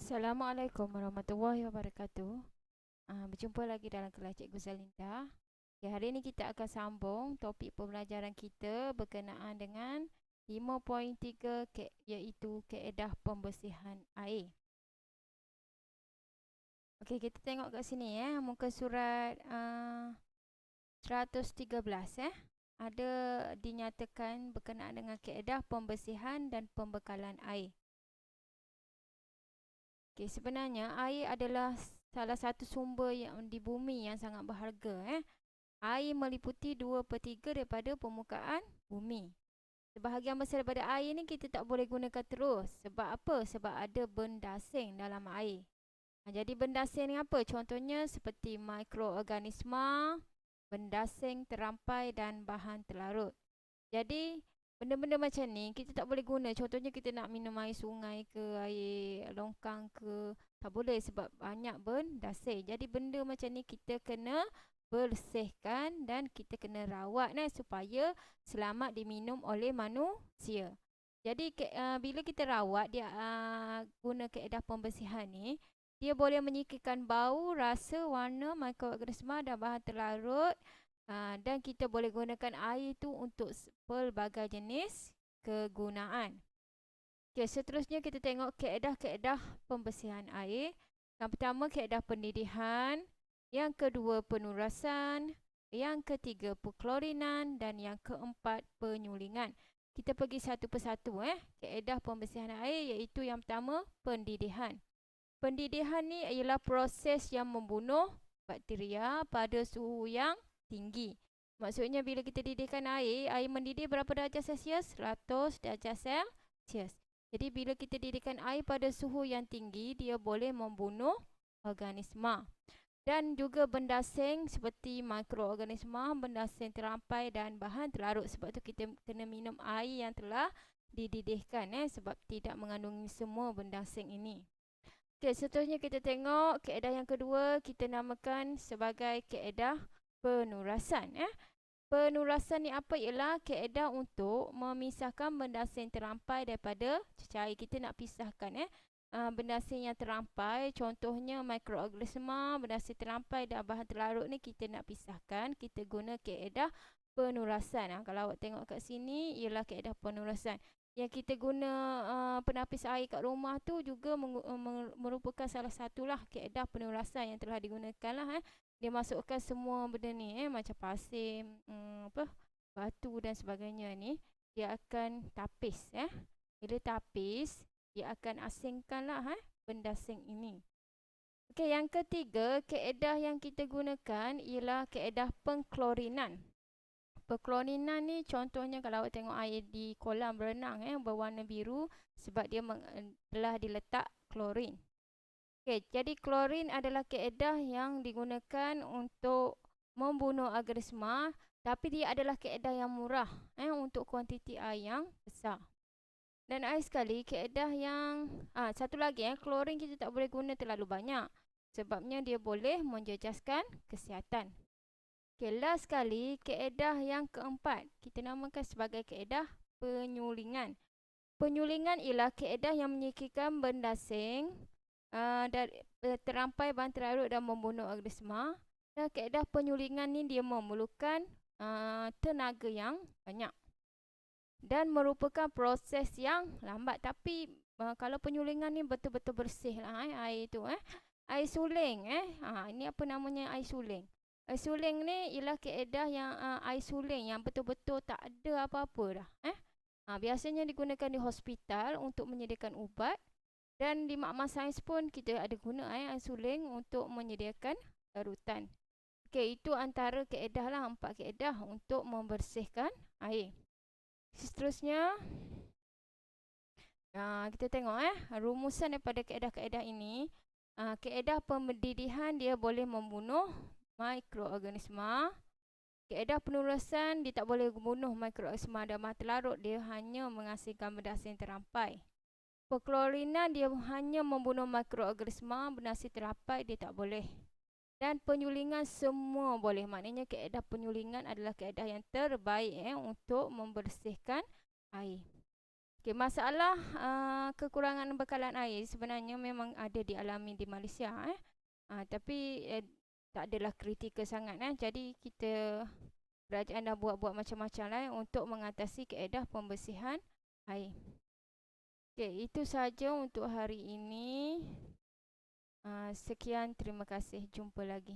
Assalamualaikum warahmatullahi wabarakatuh. Berjumpa lagi dalam kelas Cikgu Zalinda. Okay, hari ini kita akan sambung topik pembelajaran kita berkenaan dengan 5.3 iaitu kaedah pembersihan air. Okey, kita tengok kat sini muka surat 113 ada dinyatakan berkenaan dengan kaedah pembersihan dan pembekalan air. Okay, sebenarnya air adalah salah satu sumber yang di bumi yang sangat berharga. Air meliputi 2/3 daripada permukaan bumi. Sebahagian besar daripada air ni kita tak boleh gunakan terus. Sebab apa? Sebab ada benda asing dalam air. Jadi benda asing ni apa? Contohnya seperti mikroorganisma, benda asing terampai dan bahan terlarut. Jadi benda-benda macam ni kita tak boleh guna. Contohnya kita nak minum air sungai ke, air longkang ke, tak boleh sebab banyak benda asing. Jadi benda macam ni kita kena bersihkan dan kita kena rawat supaya selamat diminum oleh manusia. Jadi bila kita rawat dia guna kaedah pembersihan ni, dia boleh menyingkirkan bau, rasa, warna, mikroorganisma dan bahan terlarut. Dan kita boleh gunakan air tu untuk pelbagai jenis kegunaan. Okay, seterusnya kita tengok kaedah-kaedah pembersihan air. Yang pertama kaedah pendidihan, yang kedua penurasan, yang ketiga perklorinan dan yang keempat penyulingan. Kita pergi satu persatu kaedah pembersihan air iaitu yang pertama pendidihan. Pendidihan ni ialah proses yang membunuh bakteria pada suhu yang tinggi. Maksudnya bila kita didihkan air mendidih berapa darjah Celsius? 100 darjah Celsius. Jadi bila kita didihkan air pada suhu yang tinggi, dia boleh membunuh organisma. Dan juga benda asing seperti mikroorganisma, benda asing terampai dan bahan terlarut. Sebab tu kita kena minum air yang telah dididihkan sebab tidak mengandungi semua benda asing ini. Okay, seterusnya kita tengok kaedah yang kedua kita namakan sebagai kaedah penurasan. Penurasan ni apa? Ialah kaedah untuk memisahkan benda asing terampai daripada cecair. Kita nak pisahkan benda asing yang terampai, contohnya mikroorganisma, benda asing terampai dan bahan terlarut ni kita nak pisahkan. Kita guna kaedah penurasan. Kalau awak tengok kat sini ialah kaedah penurasan. Yang kita guna penapis air kat rumah tu juga merupakan salah satulah kaedah penurasan yang telah digunakan lah. Dia masukkan semua benda ni macam pasir, batu dan sebagainya ni. Dia akan tapis Bila tapis, dia akan asingkan lah benda asing ini. Okey, yang ketiga kaedah yang kita gunakan ialah kaedah pengklorinan. Pengklorinan ni contohnya kalau awak tengok air di kolam berenang berwarna biru sebab dia telah diletak klorin. Okay, jadi klorin adalah kaedah yang digunakan untuk membunuh organisma, tapi dia adalah kaedah yang murah untuk kuantiti air yang besar. Dan air sekali kaedah yang satu lagi klorin kita tak boleh guna terlalu banyak sebabnya dia boleh menjejaskan kesihatan. Okay, last sekali kaedah yang keempat kita namakan sebagai kaedah penyulingan. Penyulingan ialah kaedah yang menyingkirkan benda asing terampai bahan terlarut dan membunuh organisma. Dan kaedah penyulingan ni dia memerlukan tenaga yang banyak dan merupakan proses yang lambat. Tapi kalau penyulingan ni betul-betul bersih lah air tu air suling ini apa namanya air suling. Air suling ni ialah kaedah yang air suling yang betul-betul tak ada apa-apa dah biasanya digunakan di hospital untuk menyediakan ubat. Dan di makmal sains pun kita ada guna air suling untuk menyediakan larutan. Okey, itu antara kaedah lah, 4 kaedah untuk membersihkan air. Seterusnya kita tengok rumusan daripada kaedah-kaedah ini. Kaedah pendidihan dia boleh membunuh mikroorganisma. Kaedah penurasan dia tak boleh membunuh mikroorganisma dan bahan terlarut, dia hanya menghasilkan benda asing terampai. Perklorinan dia hanya membunuh mikroorganisma, benda asing terampai dia tak boleh. Dan penyulingan semua boleh. Maknanya kaedah penyulingan adalah kaedah yang terbaik untuk membersihkan air. Okay, masalah kekurangan bekalan air sebenarnya memang ada dialami di Malaysia. Tapi tak adalah kritikal sangat. Jadi kita, kerajaan dah buat-buat macam-macam lah untuk mengatasi kaedah pembersihan air. Okay, itu saja untuk hari ini. Sekian, terima kasih. Jumpa lagi.